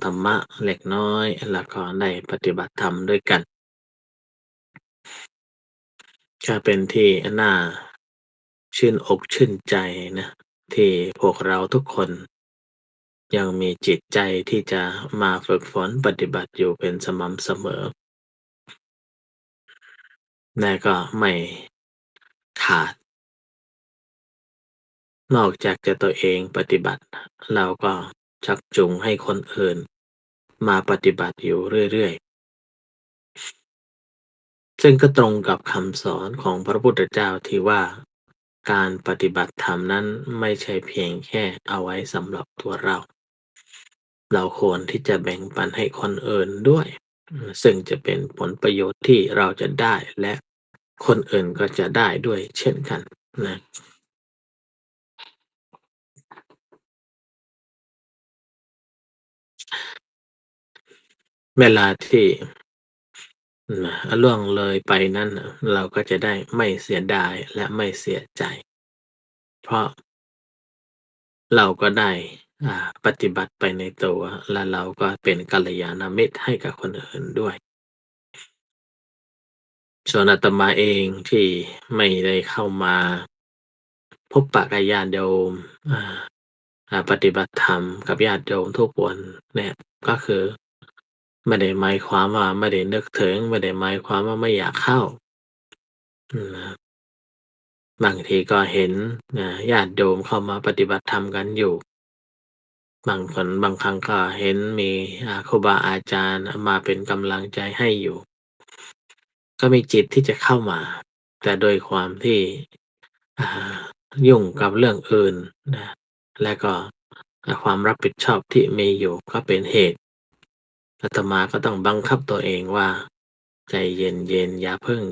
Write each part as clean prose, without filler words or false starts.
ธรรมะเล็กน้อยแล้วก็ได้ปฏิบัติธรรมด้วยกันก็เป็นที่น่าชื่นอกชื่นใจนะที่พวกเราทุกคนยังมีจิตใจที่จะมาฝึกฝนปฏิบัติอยู่เป็นสม่ำเสมอและก็ไม่ขาดนอกจากจะตัวเองปฏิบัติเราก็ชักจูงให้คนอื่นมาปฏิบัติอยู่เรื่อยๆซึ่งก็ตรงกับคำสอนของพระพุทธเจ้าที่ว่าการปฏิบัติธรรมนั้นไม่ใช่เพียงแค่เอาไว้สำหรับตัวเราควรที่จะแบ่งปันให้คนอื่นด้วยซึ่งจะเป็นผลประโยชน์ที่เราจะได้และคนอื่นก็จะได้ด้วยเช่นกันนะเวลาที่ล่วงเลยไปนั้นน่ะเราก็จะได้ไม่เสียดายและไม่เสียใจเพราะเราก็ได้ปฏิบัติไปในตัวและเราก็เป็นกัลยาณมิตรให้กับคนอื่นด้วยส่วนอาตมาเองที่ไม่ได้เข้ามาพบปะกับญาติโยมอ่าปฏิบัติธรรมกับญาติโยมทุกวันเนี่ยก็คือไม่ได้หมายความว่าไม่ได้นึกถึงไม่ได้หมายความว่าไม่อยากเข้านะ บางทีก็เห็นญาติโยมเข้ามาปฏิบัติธรรมกันอยู่บางคนบางครั้งก็เห็นมีครูบาอาจารย์มาเป็นกำลังใจให้อยู่ก็มีจิตที่จะเข้ามาแต่โดยความที่อ่ายุ่งกับเรื่องอื่นนะและก็ความรับผิดชอบที่มีอยู่ก็เป็นเหตุอาตมาก็ต้องบังคับตัวเองว่าใจเย็นๆอย่าพึ่ง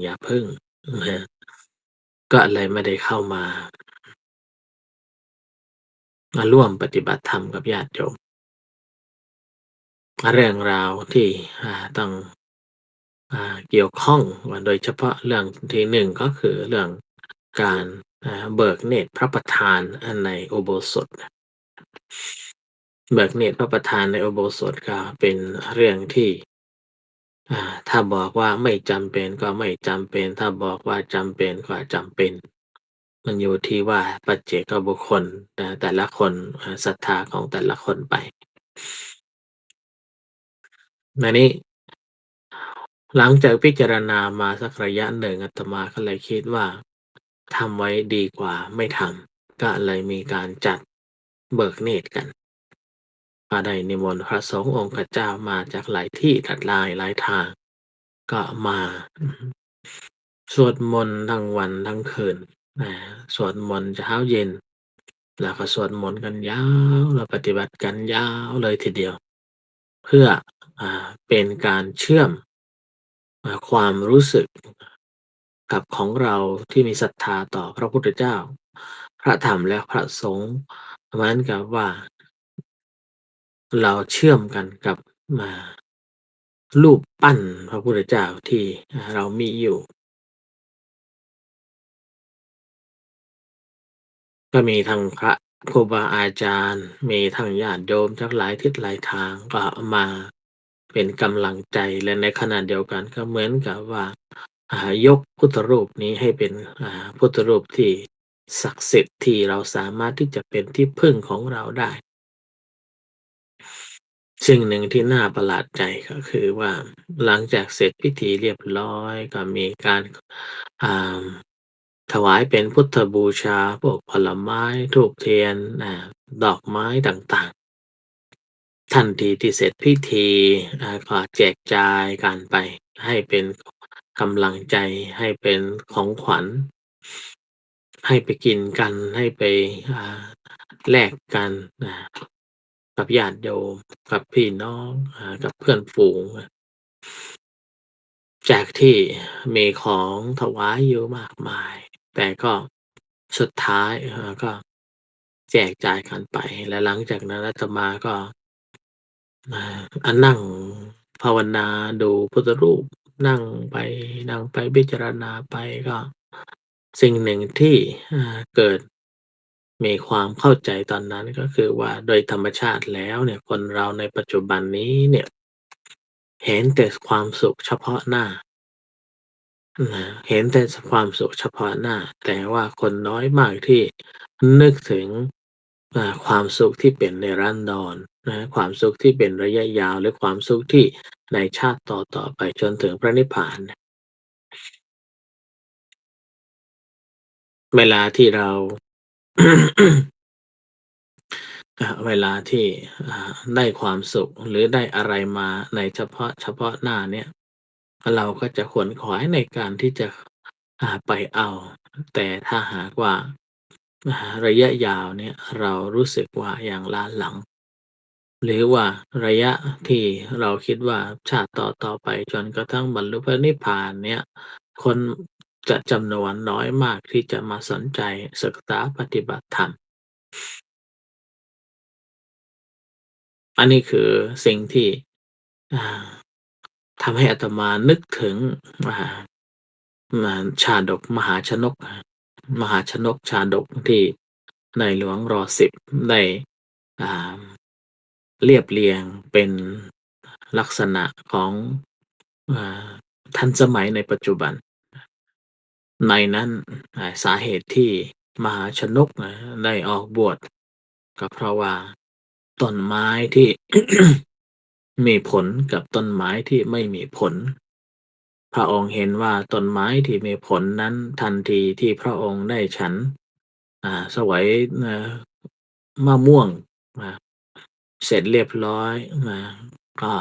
นะก็เลยไม่ได้เข้ามาร่วมปฏิบัติธรรมกับญาติโยมเรื่องราวที่ต้องเกี่ยวข้องโดยเฉพาะเรื่องที่หนึ่งก็คือเรื่องการเบิกเนตรพระประธานในอุโบสถเบิกเนตรพระประธานในอุโบสถก็เป็นเรื่องที่ถ้าบอกว่าไม่จำเป็นก็ไม่จำเป็นถ้าบอกว่าจำเป็นก็จำเป็นมันอยู่ที่ว่าปัจเจกบุคคลแต่ละคนศรัทธาของแต่ละคนไปอันนี้ หลังจากพิจารณามาสักระยะหนึ่งอาตมาก็เลยคิดว่าทำไว้ดีกว่าไม่ทำก็เลยมีการจัดเบิกเนตรกันก็ได้นิมนต์พระสงฆ์องค์เจ้ามาจากหลายที่หลายทางก็มาสวดมนต์ทั้งวันทั้งคืนนะสวดมนต์เช้าเย็นแล้วก็สวดมนต์กันยาวแล้วปฏิบัติกันยาวเลยทีเดียวเพื่อเป็นการเชื่อมความรู้สึกกับของเราที่มีศรัทธาต่อพระพุทธเจ้าพระธรรมและพระสงฆ์เหมือนกับว่าเราเชื่อมกันกับอ่ารูปปั้นพระพุทธเจ้าที่เรามีอยู่ก็มีทั้งพระครูบาอาจารย์มีทั้งญาติโยมจากหลายทิศหลายทางก็มาเป็นกำลังใจและในขณะเดียวกันก็เหมือนกับว่ายกพุทธรูปนี้ให้เป็นพุทธรูปที่ศักดิ์สิทธิ์ที่เราสามารถที่จะเป็นที่พึ่งของเราได้สิ่งหนึ่งที่น่าประหลาดใจก็คือว่าหลังจากเสร็จพิธีเรียบร้อยก็มีการอ่าถวายเป็นพุทธบูชาพวกผลไม้ธูปเทียนดอกไม้ต่างๆทันทีที่เสร็จพิธีก็แจกจ่ายกันไปให้เป็นกำลังใจให้เป็นของขวัญ ให้ไปกินกันให้ไปอ่าแลกกันอ่ากับญาติโยมกับพี่น้องกับเพื่อนฝูงจากที่มีของถวายเยอะมากมายแต่ก็สุดท้ายก็แจกจ่ายกันไปและหลังจากนั้นอาตมาก็นั่งภาวนาดูพุทธรูปนั่งไปนั่งไปพิจารณาไปก็สิ่งหนึ่งที่เกิด มีความเข้าใจตอนนั้นก็คือว่าโดยธรรมชาติแล้วเนี่ยคนเราในปัจจุบันนี้เนี่ยเห็นแต่ความสุขเฉพาะหน้าเห็นแต่ความสุขเฉพาะหน้าแต่ว่าคนน้อยมากที่นึกถึงความสุขที่เป็นนิรันดรความสุขที่เป็นระยะยาวหรือความสุขที่ในชาติต่อๆไปจนถึงพระนิพพานเนี่ยเวลาที่เรา เวลาที่ได้ความสุขหรือได้อะไรมาในเฉพาะหน้าเนี่ยเราก็จะขวนขวายในการที่จะไปเอาแต่ถ้าหากว่าระยะยาวเนี่ยเรารู้สึกว่ายังล้าหลังหรือว่าระยะที่เราคิดว่าชาติต่อไปจนกระทั่งบรรลุพระนิพพานเนี่ยคนจะจำนวนน้อยมากที่จะมาสนใจศึกษาปฏิบัติธรรม อันนี้คือสิ่งที่อ่าทำให้อาตมานึกถึงอ่าชาดกมหาชนกมหาชนกชาดกที่ในหลวงร10ได้อ่าเรียบเรียงเป็นลักษณะของอ่าทันสมัยในปัจจุบันในนั้นสาเหตุที่มหาชนกได้ออกบวชก็เพราะว่าต้นไม้ที่ มีผลกับต้นไม้ที่ไม่มีผลพระองค์เห็นว่าต้นไม้ที่มีผลนั้นทันทีที่พระองค์ได้ฉันเสวยมะม่วงอ่าเสร็จเรียบร้อยก็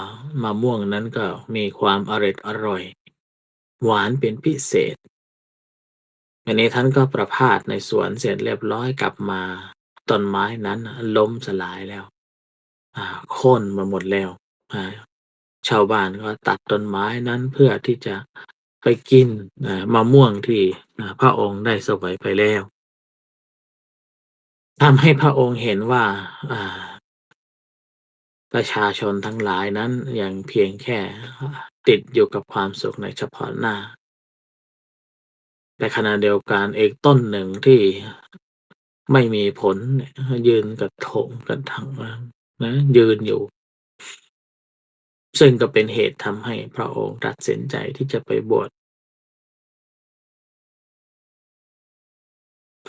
มะม่วงนั้นก็มีความอร่อยหวานเป็นพิเศษอันนี้ท่านก็ประพาสในสวนเสร็จเรียบร้อยกลับมาต้นไม้นั้นล้มสลายแล้วโค่นมาหมดแล้วอ่า ชาวบ้านก็ตัดต้นไม้นั้นเพื่อที่จะไปกินมะม่วงที่พระองค์ได้เสวยไปแล้วทำให้พระองค์เห็นว่าอ่าประชาชนทั้งหลายนั้นยังเพียงแค่ติดอยู่กับความสุขในเฉพาะหน้าแต่ขณะเดียวกันอีกต้นหนึ่งที่ไม่มีผลเนี่ยยืนกระโถงกระถังยืนอยู่ซึ่งก็เป็นเหตุทำให้พระองค์ตัดสินใจที่จะไปบวช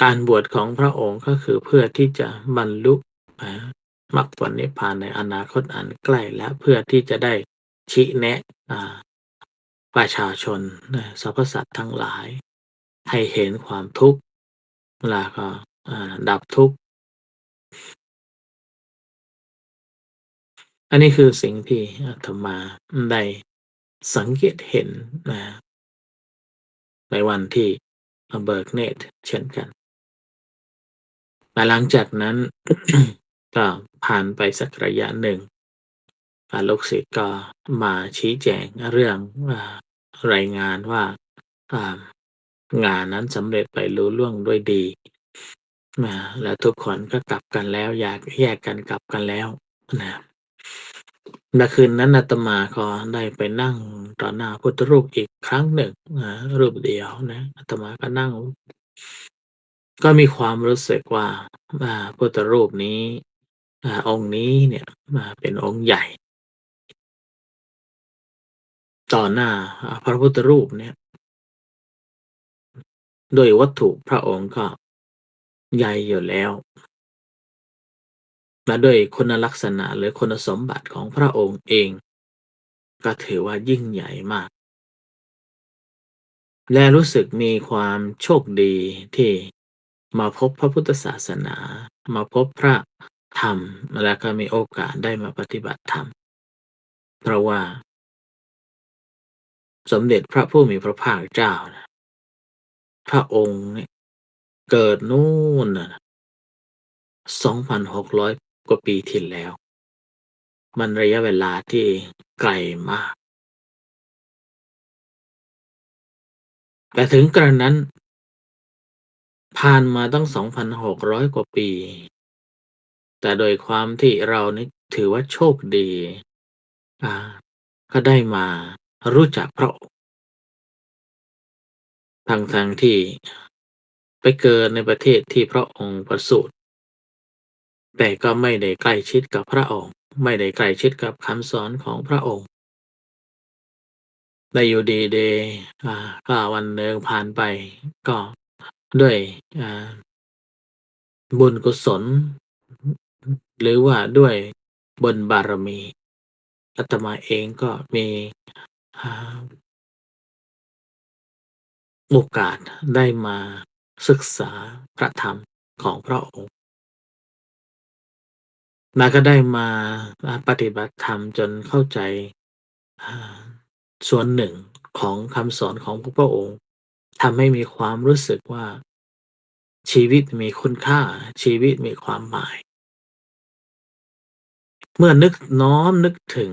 การบวชของพระองค์ก็คือเพื่อที่จะบรรลุอ่ามรรคผลนิพพานในอนาคตอันใกล้และเพื่อที่จะได้ชี้แนะประชาชนสรรพสัตว์ทั้งหลายให้เห็นความทุกข์แล้วก็ดับทุกข์อันนี้คือสิ่งที่อาตมาได้สังเกตเห็นนะในวันที่เบิกเนตรเช่นกันแต่หลังจากนั้น ก็ผ่านไปสักระยะหนึ่ง ลูกศิษย์ก็มาชี้แจงเรื่องอ่ารายงานว่าอ่างานนั้นสำเร็จไปลุล่วงด้วยดีแล้วทุกคนก็กลับกันแล้วอยากแยกกันกลับกันแล้วนะณคืนนั้นอาตมาก็ได้ไปนั่งต่อหน้าพุทธรูปอีกครั้งหนึ่งรูปเดียวนะอาตมาก็นั่งก็มีความรู้สึกว่าพุทธรูปนี้องค์นี้เนี่ยเป็นองค์ใหญ่ ต่อหน้าพระพุทธรูปเนี่ยโดยวัตถุพระองค์ก็ใหญ่อยู่แล้วและด้วยคุณลักษณะหรือคุณสมบัติของพระองค์เองก็ถือว่ายิ่งใหญ่มากและรู้สึกมีความโชคดีที่มาพบพระพุทธศาสนามาพบพระธรรมและก็มีโอกาสได้มาปฏิบัติธรรมเพราะว่าสมเด็จพระผู้มีพระภาคเจ้านะพระองค์เนี่ยเกิดนู่นน่ะ2,600กว่าปีที่แล้ว มันระยะเวลาที่ไกลมาก แต่ถึงกระนั้นผ่านมาตั้ง2,600กว่าปี แต่โดยความที่เรานี่ถือว่าโชคดีอ่าก็ได้มารู้จักพระองค์ทั้งๆที่ไปเกิดในประเทศที่พระองค์ประสูติ แต่ก็ไม่ได้ใกล้ชิดกับพระองค์ไม่ได้ใกล้ชิดกับคำสอนของพระองค์ได้อยู่ดีๆก็วันหนึ่งผ่านไปก็ด้วยอ่าบุญกุศลหรือว่าด้วยบุญบารมีอาตมาเองก็มีอ่าโอกาสได้มาศึกษาพระธรรมของพระองค์แล้วก็ได้มาปฏิบัติธรรมจนเข้าใจอ่าส่วนหนึ่งของคำสอนของพระองค์ทำให้มีความรู้สึกว่าชีวิตมีคุณค่าชีวิตมีความหมาย เมื่อน้อมนึกถึง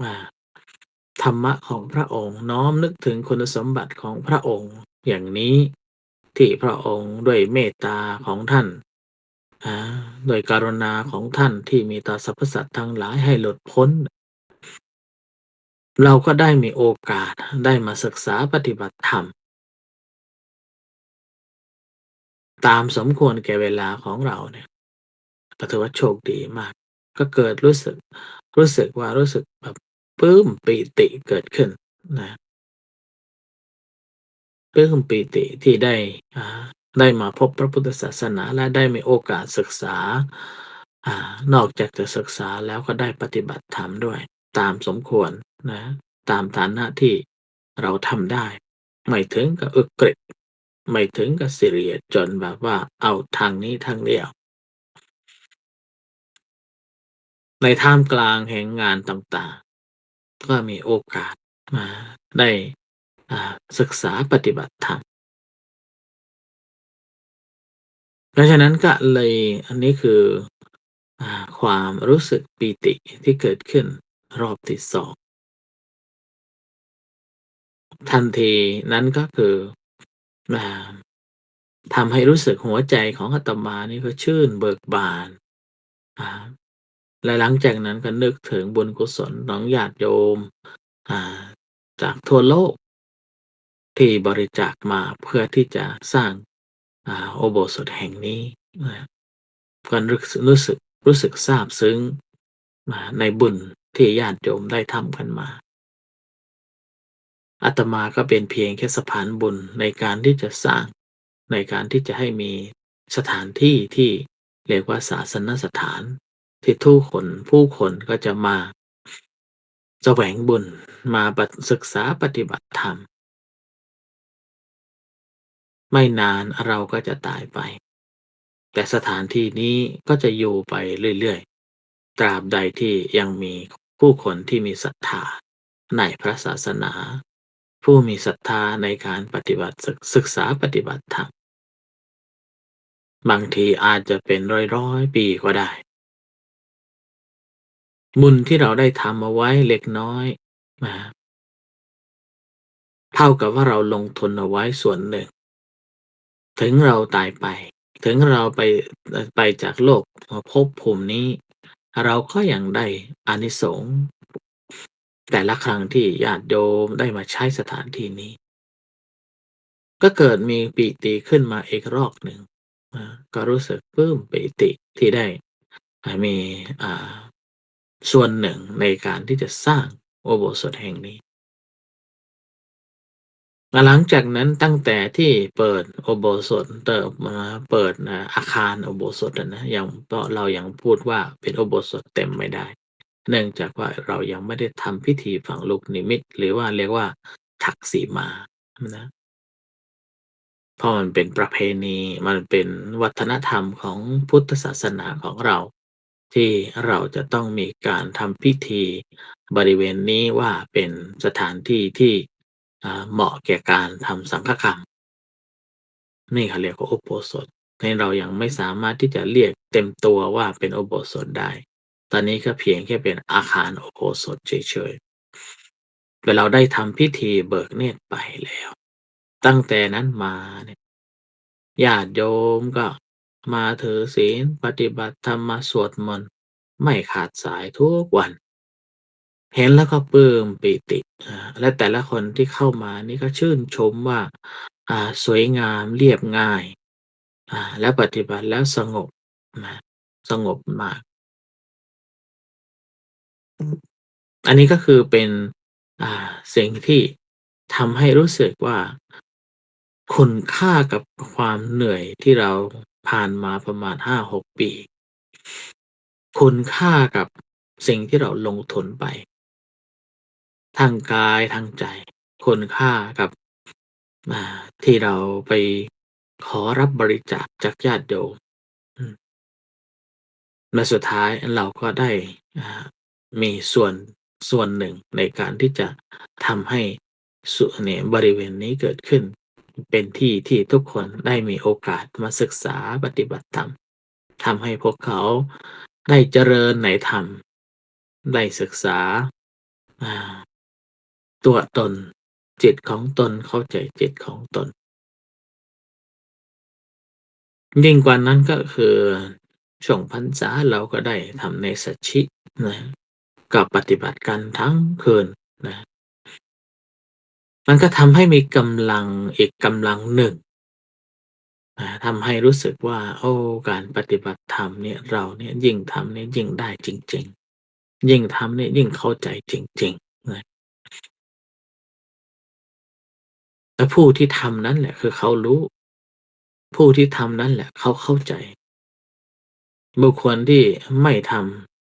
อ่าธรรมะของพระองค์น้อมนึกถึงคุณสมบัติของพระองค์อย่างนี้ที่พระองค์ด้วยเมตตาของท่านอาด้วยกรุณาของท่านที่มีต่อสรรพสัตว์ทั้งหลายให้หลุดพ้นเราก็ได้มีโอกาสได้มาศึกษาปฏิบัติธรรมตามสมควรแก่เวลาของเราเนี่ยก็ถือว่าโชคดีมากก็เกิดรู้สึกแบบปลื้มปีติเกิดขึ้นนะ ปลื้มปีติที่ได้อ่าได้มาพบพระพุทธศาสนาและได้มีโอกาสศึกษานอกจากจะศึกษาแล้วก็ได้ปฏิบัติธรรมด้วยตามสมควรนะตามฐานะที่เราทำได้ไม่ถึงกับอุกฤษไม่ถึงกับซีเรียสจนแบบว่าเอาทางนี้ทางเดียวในท่ามกลางแห่งงานต่างๆก็มีโอกาสมาได้ศึกษาปฏิบัติธรรม เพราะฉะนั้นก็เลยอันนี้คือความรู้สึกปีติที่เกิดขึ้นรอบที่2ทันทีนั้นก็คืออ่าทำให้รู้สึกหัวใจของอาตมานี่ก็ชื่นเบิกบานอ่าและหลังจากนั้นก็นึกถึงบุญกุศลของญาติโยมอ่าจากทั่วโลกที่บริจาคมาเพื่อที่จะสร้างอุโบสถแห่งนี้นะครับก็รู้สึกซาบซึ้งในบุญที่ญาติโยมได้ทำกันมาอาตมาก็เป็นเพียงแค่สะพานบุญในการที่จะสร้างในการที่จะให้มีสถานที่ที่เรียกว่าศาสนสถานที่ผู้คนก็จะมาแสวงบุญมาศึกษาปฏิบัติธรรมไม่นานเราก็จะตายไปแต่สถานที่นี้ก็จะอยู่ไปเรื่อยๆตราบใดที่ยังมีผู้คนที่มีศรัทธาในพระศาสนาผู้มีศรัทธาในการปฏิบัติศึกษาปฏิบัติธรรมบางทีอาจจะเป็นร้อยๆปีก็ได้บุญที่เราได้ทำเอาไว้เล็กน้อยนะครับเท่ากับว่าเราลงทุนเอาไว้ส่วนหนึ่งถึงเราตายไปถึงเราไปจากโลกภพภูมินี้เราก็ยังได้อานิสงส์แต่ละครั้งที่ญาติโยมได้มาใช้สถานที่นี้ก็เกิดมีปิติขึ้นมาอีกรอบหนึ่งก็รู้สึกปลื้มปิติที่ได้มีอ่าส่วนหนึ่งในการที่จะสร้างอุโบสถแห่งนี้หลังจากนั้นตั้งแต่ที่เปิดอุโบสถเปิดอาคารอุโบสถอะนะยังเพราะเรายังพูดว่าเป็นอุโบสถเต็มไม่ได้เนื่องจากว่าเรายังไม่ได้ทำพิธีฝังลูกนิมิตหรือว่าเรียกว่าถักสีมานะ เพราะมันเป็นประเพณีมันเป็นวัฒนธรรมของพุทธศาสนาของเราที่เราจะต้องมีการทำพิธีบริเวณนี้ว่าเป็นสถานที่ที่เหมาะแก่การทำสังฆกรรมนี่เขาเรียกว่าอุโบสถในเรายังไม่สามารถที่จะเรียกเต็มตัวว่าเป็นอุโบสถได้ตอนนี้ก็เพียงแค่เป็นอาคารอุโบสถเฉยๆแต่เราได้ทำพิธีเบิกเนตรไปแล้วตั้งแต่นั้นมาเนี่ย ญาติโยมก็มาถือศีลปฏิบัติธรรมมาสวดมนต์ไม่ขาดสายทุกวันเห็นแล้วก็ปลื้มปิติและแต่ละคนที่เข้ามานี่ก็ชื่นชมว่าสวยงามเรียบง่ายและปฏิบัติแล้วสงบนะ สงบมากอันนี้ก็คือเป็นสิ่งที่ทำให้รู้สึกว่าคุณค่ากับความเหนื่อยที่เราผ่านมาประมาณ5-6ปีคุณค่ากับสิ่งที่เราลงทุนไปทั้งกายทั้งใจคุณค่ากับที่เราไปขอรับบริจาคจากญาติโยมอืม และสุดท้ายเราก็ได้อ่ามีส่วนหนึ่งในการที่จะทำให้เนี่ยบริเวณนี้เกิดขึ้นเป็นที่ที่ทุกคนได้มีโอกาสมาศึกษาปฏิบัติธรรมทำให้พวกเขาได้เจริญในธรรมได้ศึกษาอ่าตัวตนจิตของตนเข้าใจจิตของตน ยิ่งกว่านั้นก็คือช่วงพรรษาเราก็ได้ทำเนสชินะก็ปฏิบัติกันทั้งคืนนะมันก็ทำให้มีกำลังอีกกำลังหนึ่งทำให้รู้สึกว่าโอ้การปฏิบัติธรรมเนี่ยเราเนี่ยยิ่งทำเนี่ยยิ่งได้จริงๆยิ่งทำเนี่ยยิ่งเข้าใจจริงๆนะและผู้ที่ทำนั้นแหละคือเขารู้ผู้ที่ทำนั้นแหละเขาเข้าใจบุคคลที่ไม่ท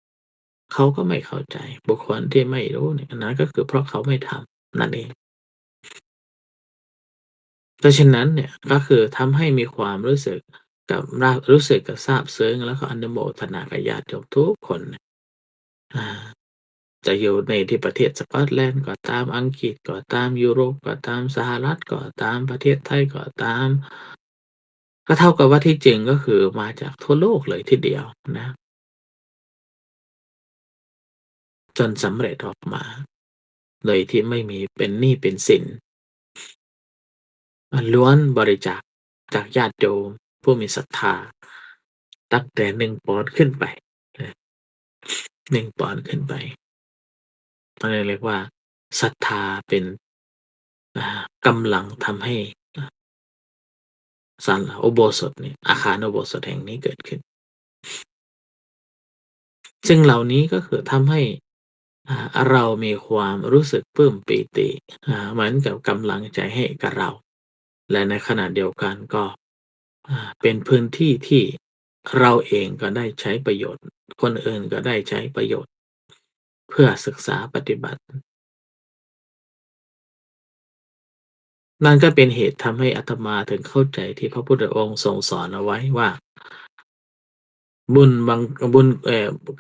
ำ เขาก็ไม่เข้าใจบุคคลที่ไม่รู้เนี่ยอันนั้นก็คือเพราะเขาไม่ทำนั่นเองเพราะฉะนั้นเนี่ยก็คือทำให้มีความรู้สึกกับรู้สึกกับซาบซึ้งแล้วก็อนุโมทนากับญาติโยมทุกคนเนี่ยอาจะอยู่ในที่ประเทศสกอตแลนด์ก็ตามอังกฤษก็ตามยุโรปก็ตามสหรัฐก็ตามประเทศไทยก็ตามก็เท่ากับว่าที่จริงก็คือมาจากทั่วโลกเลยทีเดียวนะจนสำเร็จออกมาโดยที่ไม่มีเป็นหนี้เป็นสิน ล้วนบริจาคจากญาติโยมผู้มีศรัทธาตั้งแต่1ปอนด์ขึ้นไปนะ1ปอนด์ขึ้นไปเขาเลยเรียกว่าศรัทธาเป็นกำลังทำให้อ่าศาลาอุโบสถเนี่ยอาคารอุโบสถแห่งนี้เกิดขึ้นซึ่งเหล่านี้ก็คือทำให้เรามีความรู้สึกปลื้มปีติเหมือนกับกำลังใจให้กับเราและในขณะเดียวกันก็ เป็นพื้นที่ที่เราเองก็ได้ใช้ประโยชน์คนอื่นก็ได้ใช้ประโยชน์เพื่อศึกษาปฏิบัตินั่นก็เป็นเหตุทำให้อาตมาถึงเข้าใจที่พระพุทธองค์ทรงสอนเอาไว้ว่าบุญบางบุญ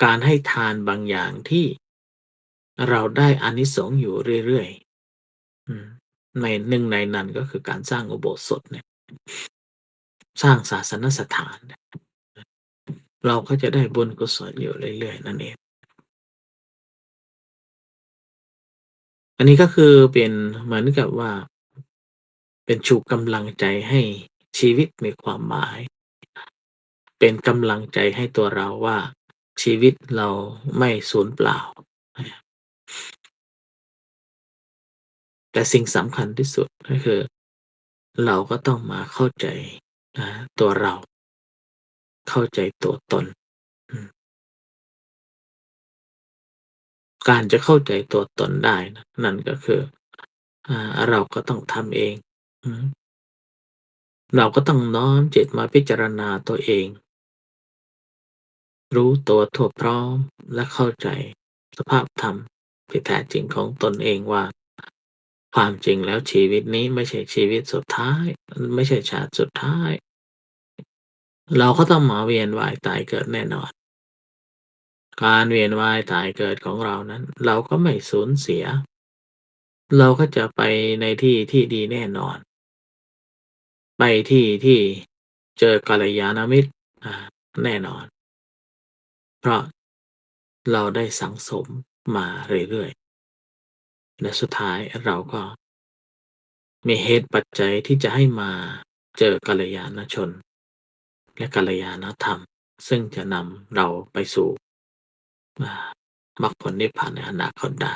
การให้ทานบางอย่างที่เราได้อานิสงส์อยู่เรื่อยๆหนึ่งในนั้นก็คือการสร้างอุโบสถเนี่ยสร้างศาสนสถานเนี่ยเราก็จะได้บุญกุศลอยู่เรื่อยๆนั่นเอง อันนี้ก็คือเป็นเหมือนกับว่าเป็นชูกำลังใจให้ชีวิตมีความหมายเป็นกำลังใจให้ตัวเราว่าชีวิตเราไม่สูญเปล่าแต่สิ่งสำคัญที่สุดก็คือเราก็ต้องมาเข้าใจตัวเราเข้าใจตัวตนอืมการจะเข้าใจตัวตนได้นะนั่นก็คือเราก็ต้องทำเองอือฮึเราก็ต้องน้อมจิตมาพิจารณาตัวเอง รู้ตัวทั่วพร้อมและเข้าใจสภาพธรรมที่แท้จริงของตนเองว่าความจริงแล้วชีวิตนี้ไม่ใช่ชีวิตสุดท้ายไม่ใช่ชาติสุดท้ายเราก็ต้องมาเวียนว่ายตายเกิดแน่นอนการเวียนว่ายตายเกิดของเรานั้นเราก็ไม่สูญเสียเราก็จะไปในที่ที่ดีแน่นอนไปที่ที่เจอกัลยาณมิตรอ่าแน่นอนเพราะเราได้สังสมมาเรื่อยๆและสุดท้ายเราก็ มีเหตุปัจจัยที่จะให้มาเจอกัลยาณชนและกัลยาณธรรมซึ่งจะนำเราไปสู่อ่ามรรคผลนิพพานในอนาคตได้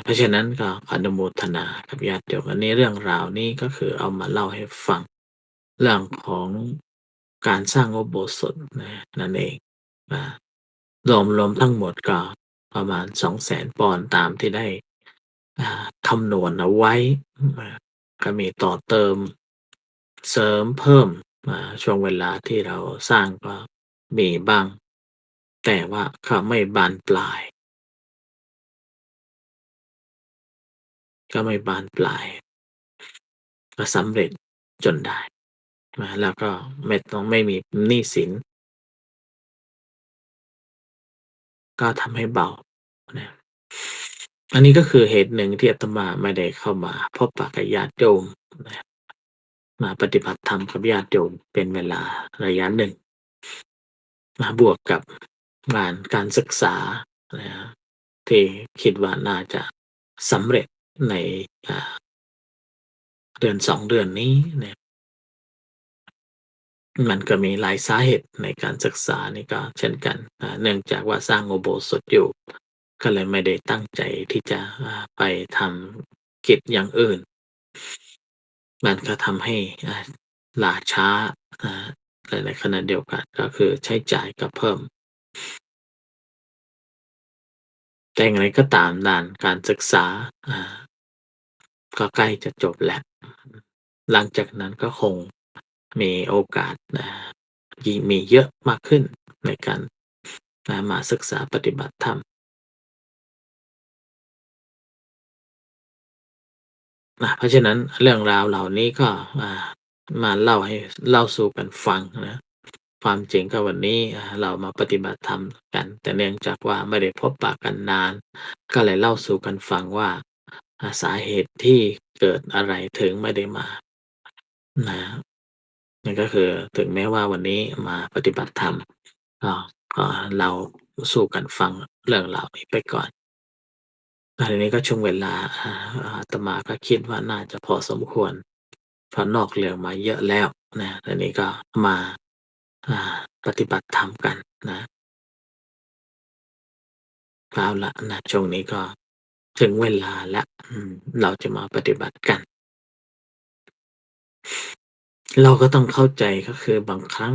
เพราะฉะนั้นก็อนุโมทนากับญาติโยมอันนี้เรื่องราวนี้ก็คือเอามาเล่าให้ฟัง เรื่องของการสร้างอุโบสถนั่นเองอ่ารวมทั้งหมดก็ประมาณ200,000ปอนด์ตามที่ได้คำนวณเอาไว้อ่าก็มีต่อเติมเสริมเพิ่มช่วงเวลาที่เราสร้างก็มีบ้างแต่ว่าก็ไม่บานปลายก็ไม่บานปลายก็สำเร็จจนได้แล้วก็ไม่มีหนี้สิน ก็ทำให้เบานะอันนี้ก็คือเหตุหนึ่งที่อาตมาไม่ได้เข้ามาพบปะกับญาติโยมนะมาปฏิบัติธรรมกับญาติโยมเป็นเวลาระยะหนึ่งบวกกับงานการศึกษานะครับที่คิดว่าน่าจะสำเร็จในอ่าเดือน2เดือนนี้เนี่ยมันก็มีหลายสาเหตุในการศึกษานี่ก็เช่นกันเนื่องจากว่าสร้างอุโบสถอยู่ก็เลยไม่ได้ตั้งใจที่จะไปทำกิจอย่างอื่น มันก็ทำให้ล่าช้าอ่าแต่ในขณะเดียวกันก็คือใช้จ่ายก็เพิ่มแต่อย่างไรก็ตามด้านการศึกษาอ่าก็ใกล้จะจบแล้วหลังจากนั้นก็คงมีโอกาสมีเยอะมากขึ้นในการมาศึกษาปฏิบัติธรรม เพราะฉะนั้นเรื่องราวเหล่านี้ก็อ่ามาเล่าสู่กันฟังนะความจริงก็วันนี้เรามาปฏิบัติธรรมกันแต่เนื่องจากว่าไม่ได้พบปะกันนานก็เลยเล่าสู่กันฟังว่าสาเหตุที่เกิดอะไรถึงไม่ได้มานะนั่นก็คือถึงแม้ว่าวันนี้มาปฏิบัติธรรมก็ก็เราสู่กันฟังเรื่องราวนี้ไปก่อน ทีนี้ก็ช่วงเวลาอาตมาก็คิดว่าน่าจะพอสมควรเพราะนอกเรื่องมาเยอะแล้วนะทีนี้ก็มาอ่าปฏิบัติธรรมกันนะเอาละนะช่วงนี้ก็ถึงเวลาแล้วเราจะมาปฏิบัติกันเราก็ต้องเข้าใจก็คือบางครั้ง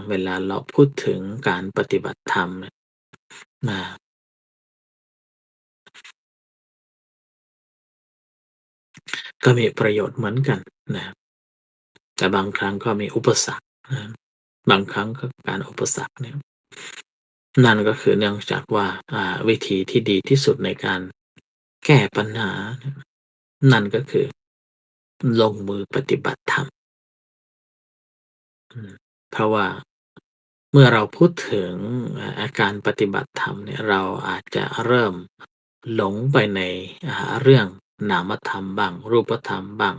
เวลาเราพูดถึงการปฏิบัติธรรมเนี่ยนะก็มีประโยชน์เหมือนกันนะแต่บางครั้งก็มีอุปสรรคนะบางครั้งก็การอุปสรรคเนี่ย นั่นก็คือเนื่องจากว่าวิธีที่ดีที่สุดในการแก้ปัญหานั่นก็คือลงมือปฏิบัติธรรมอืมเพราะว่าเมื่อเราพูดถึงการปฏิบัติธรรมเนี่ยเราอาจจะเริ่มหลงไปในเรื่องนามธรรมบ้างรูปธรรมบ้าง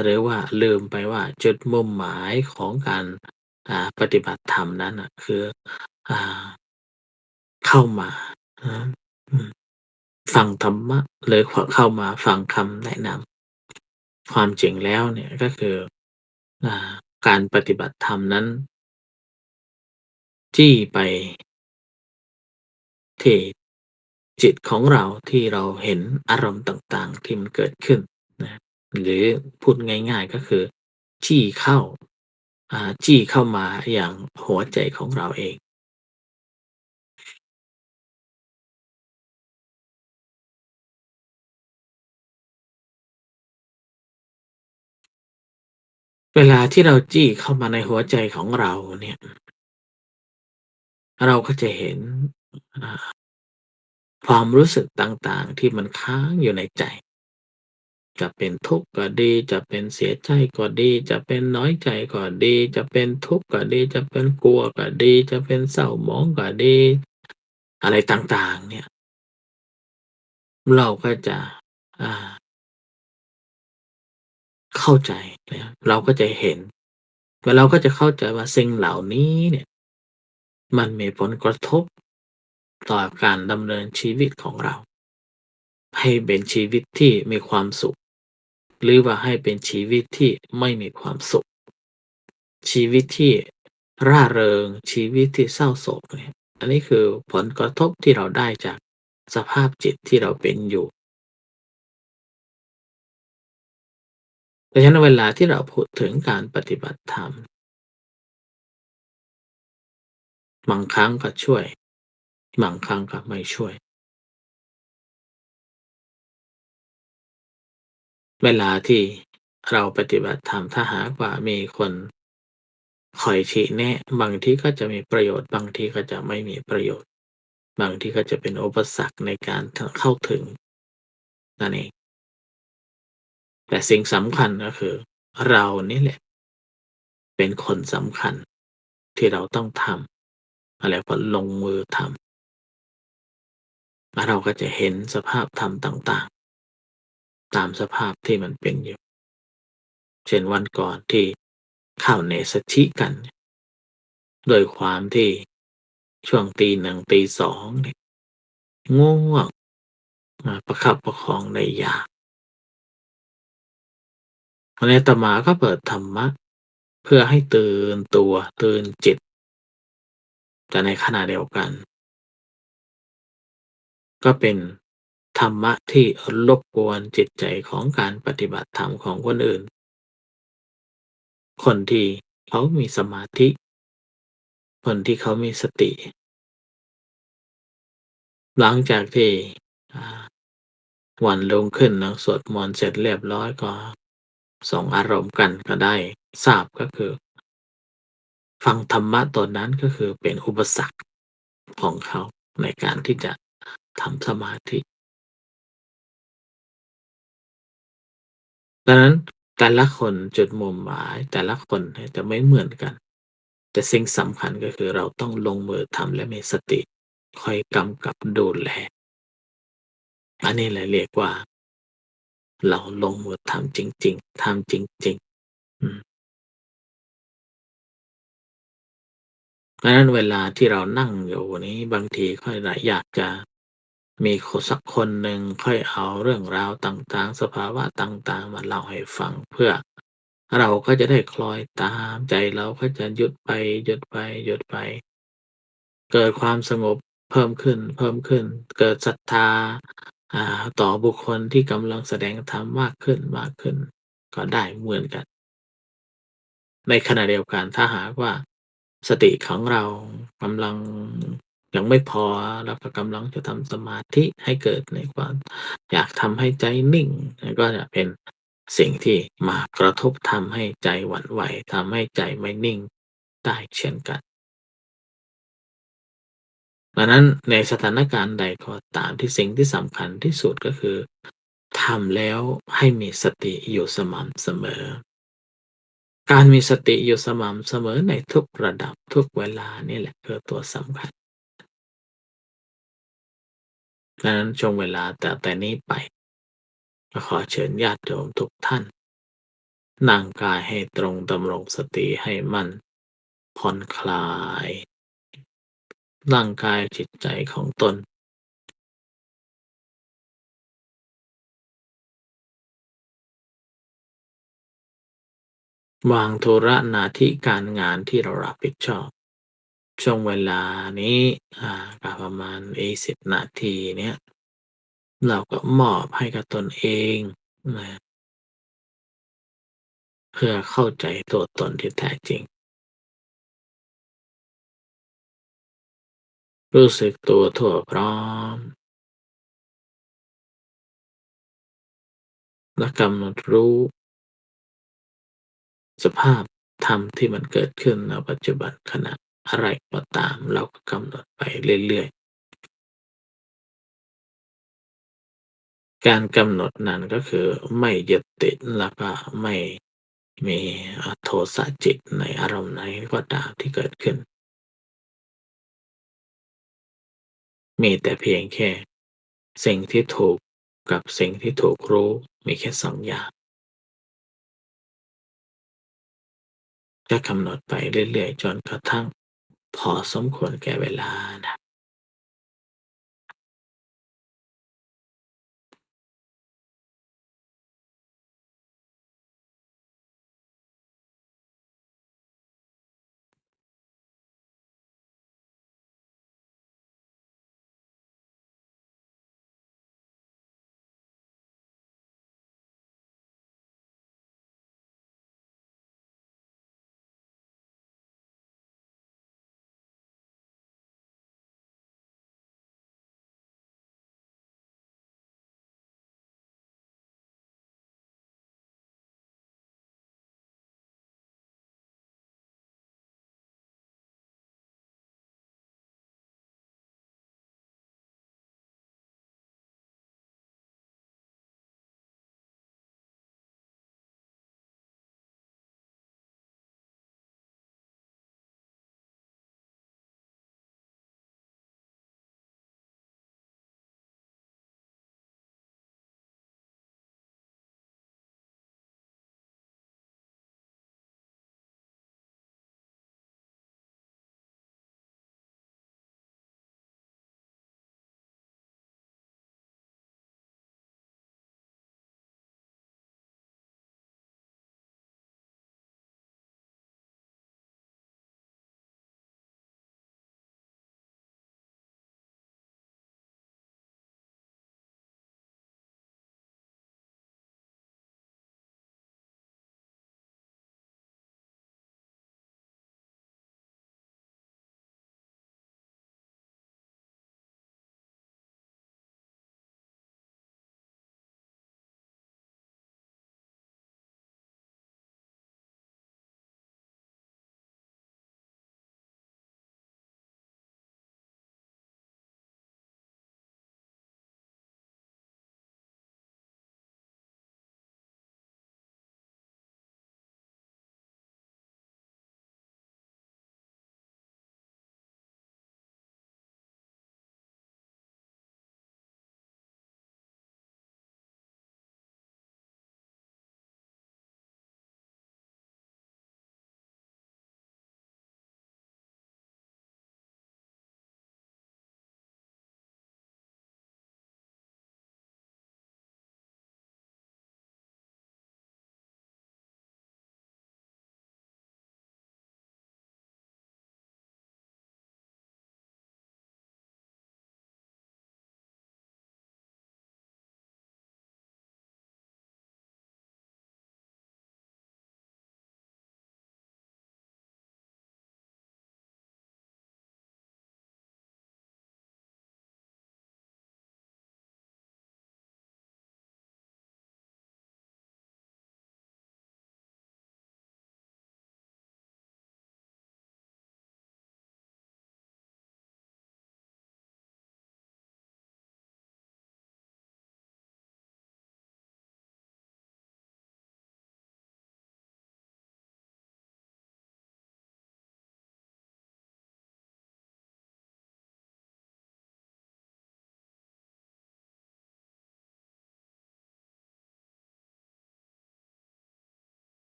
หรือว่าลืมไปว่าจุดมุ่งหมายของการปฏิบัติธรรมนั้นน่ะคืออ่าเข้ามานะอืม ฟังธรรมะหรือเข้ามาฟังคำแนะนำความจริงแล้วเนี่ยก็คืออ่าการปฏิบัติธรรมนั้นจี้ไปที่จิตของเราที่เราเห็นอารมณ์ต่างๆที่มันเกิดขึ้นนะหรือพูดง่ายๆก็คือจี้เข้าจี้เข้ามาอย่างหัวใจของเราเองเวลาที่เราจี้เข้ามาในหัวใจของเราเนี่ยเราก็จะเห็นอ่าความรู้สึกต่างๆที่มันค้างอยู่ในใจ จะเป็นทุกข์ก็ดีจะเป็นเสียใจก็ดีจะเป็นน้อยใจก็ดีจะเป็นทุกข์ก็ดีจะเป็นกลัวก็ดีจะเป็นเศร้าหมองก็ดีอะไรต่างๆเนี่ยเราก็จะอ่าเข้าใจนะครับเราก็จะเห็นแล้วเราก็จะเข้าใจว่าสิ่งเหล่านี้เนี่ยมันมีผลกระทบต่อการดำเนินชีวิตของเราให้เป็นชีวิตที่มีความสุขหรือว่าให้เป็นชีวิตที่ไม่มีความสุข ชีวิตที่ร่าเริงชีวิตที่เศร้าโศกเนี่ยอันนี้คือผลกระทบที่เราได้จากสภาพจิตที่เราเป็นอยู่ เพราะฉะนั้นเวลาที่เราพูดถึงการปฏิบัติธรรมบางครั้งก็ช่วยบางครั้งก็ไม่ช่วยเวลาที่เราปฏิบัติธรรมถ้าหากว่ามีคนคอยชี้แนะบางทีก็จะมีประโยชน์บางทีก็จะไม่มีประโยชน์บางทีก็จะเป็นอุปสรรคในการเข้าถึงนั่นเองแต่สิ่งสำคัญก็คือเรานี่แหละเป็นคนสำคัญที่เราต้องทำแล้วก็ลงมือทำแล้วเราก็จะเห็นสภาพธรรมต่างๆตามสภาพที่มันเป็นอยู่เช่นวันก่อนที่เข้าเนสชิกันโดยความที่ช่วงตีหนึ่งตีสองเนี่ยง่วงมาประคับประคองได้ยากวันนี้อาตมาก็เปิดธรรมะเพื่อให้ตื่นตัวตื่นจิตแต่ในขณะเดียวกันก็เป็นธรรมะที่รบกวนจิตใจของการปฏิบัติธรรมของคนอื่นคนที่เขามีสมาธิคนที่เขามีสติหลังจากที่อ่าวันรุ่งขึ้นเนาะสวดมนต์เสร็จเรียบร้อยก็ส่งอารมณ์กันก็ได้ทราบก็คือฟังธรรมะตอนนั้นก็คือเป็นอุปสรรคของเขาในการที่จะทำสมาธิดังนั้นแต่ละคนจุดมุ่งหมายแต่ละคนเนี่ยจะไม่เหมือนกันแต่สิ่งสำคัญก็คือเราต้องลงมือทำและมีสติคอยกำกับดูแลอันนี้แหละเรียกว่าเราลงมือทำจริงๆทำจริงๆเพราะฉะนั้นเวลาที่เรานั่งอยู่นี้บางทีก็อยากจะมีสักคนหนึ่งค่อยเอาเรื่องราวต่างๆสภาวะต่างๆมาเล่าให้ฟังเพื่อเราก็จะได้คล้อยตามใจเราก็จะหยุดไปหยุดไปหยุดไปเกิดความสงบเพิ่มขึ้นเพิ่มขึ้นเกิดศรัทธาต่อบุคคลที่กำลังแสดงธรรมมากขึ้นมากขึ้นก็ได้เหมือนกัน ในขณะเดียวกันถ้าหากว่าสติของเรากำลังยังไม่พอเราก็กำลังจะทำสมาธิให้เกิดในความอยากทำให้ใจนิ่งก็จะเป็นสิ่งที่มากระทบทำให้ใจหวั่นไหวทำให้ใจไม่นิ่งได้เช่นกันดังนั้นในสถานการณ์ใดก็ตามที่สิ่งที่สำคัญที่สุดก็คือทำแล้วให้มีสติอยู่สม่ำเสมอ การมีสติอยู่สม่ำเสมอในทุกระดับทุกเวลานี่แหละคือตัวสำคัญดังนั้นช่วงเวลาแต่นี้ไปก็ขอเชิญญาติโยมทุกท่านนั่งกายให้ตรงดำรงสติให้มั่นผ่อนคลายร่างกายจิตใจของตนวางธุระหน้าที่การงานที่เรารับผิดชอบช่วงเวลานี้ก็ประมาณ20นาทีเนี้ยเราก็มอบให้กับตนเองนะเพื่อเข้าใจตัวตนที่แท้จริง รู้สึกตัวทั่วพร้อมและกำหนดรู้สภาพธรรมที่มันเกิดขึ้นในปัจจุบันขณะอะไรก็ตามเราก็กำหนดไปเรื่อยๆการกำหนดนั้นก็คือไม่ยึดติดแล้วก็ไม่มีโทสะจิตในอารมณ์ไหนก็ตามที่เกิดขึ้นมีแต่เพียงแค่สิ่งที่ถูกกับสิ่งที่ถูกรู้มีแค่2อย่างก็กำหนดไปเรื่อยๆจนกระทั่งพอสมควรแก่เวลานะ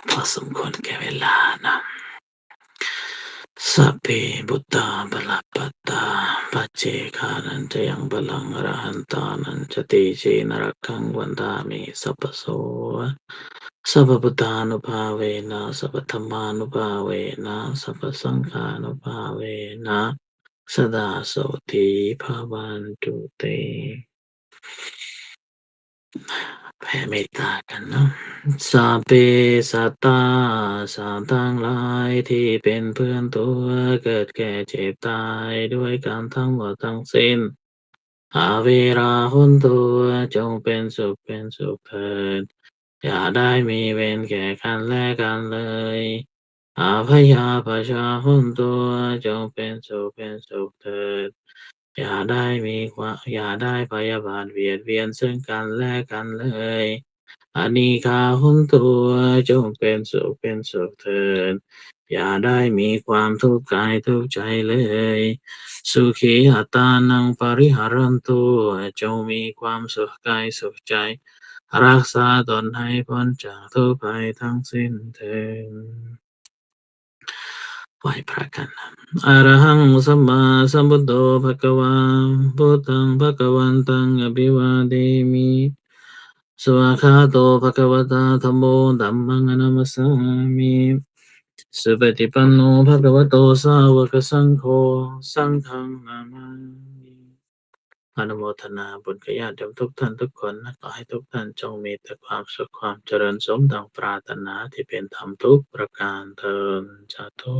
พอสมควรแก่เวลานะสัพเพบุตตาปะละปัตตาปัจเจกานันจะยังบาลังอรหันตานันจะตีเจนรักขังวันตามิสัพพโสสัพพพุทธานุภาเวนะสัพพธรรมานุภาเวนะสัพพสังฆานุภาเวนะสดาโสธีภาวันตุเตแผ่เมตตากันเนาะสัพเพสัตตาสัตว์ทั้งหลายที่เป็นเพื่อนตัวเกิดแก่เจ็บตายด้วยกันทั้งหมดทั้งสิ้นอาเวราหุนตัวจงเป็นสุขเถิดอย่าได้มีเวรแก่กันและกันเลยอาพยาปชาหุนตัวจงเป็นสุขเถิดอย่าได้พยาบาทเบียดเบียนซึ่งกันและกันเลยอานิฆาหุนตัวจงเป็นสุขเถิดอย่าได้มีความทุกข์กายทุกข์ใจเลยสุขีอัตานังปริหารันตุจงมีความสุขกายสุขใจรักษาตนให้พ้นจากทุกภัยทั้งสิ้นเถิดไหว้พระกันนะอะระหังสัมมาสัมพุทโธภะคะวาพุทธังภะคะวันตังอภิวาเทมิสวากขาโตภะคะวะตาธัมโมธัมมังนัมสสามิสุปฏิปันโนภะคะวะโตสาวกสังโฆสังฆังนามามิอนุโมทนาบุญกับญาติโยมทุกท่านทุกคนนะขอให้ทุกท่านจงมีแต่ความสุขความเจริญสมดังปรารถนาที่เป็นธรรมทุกประการเทอญสาธุ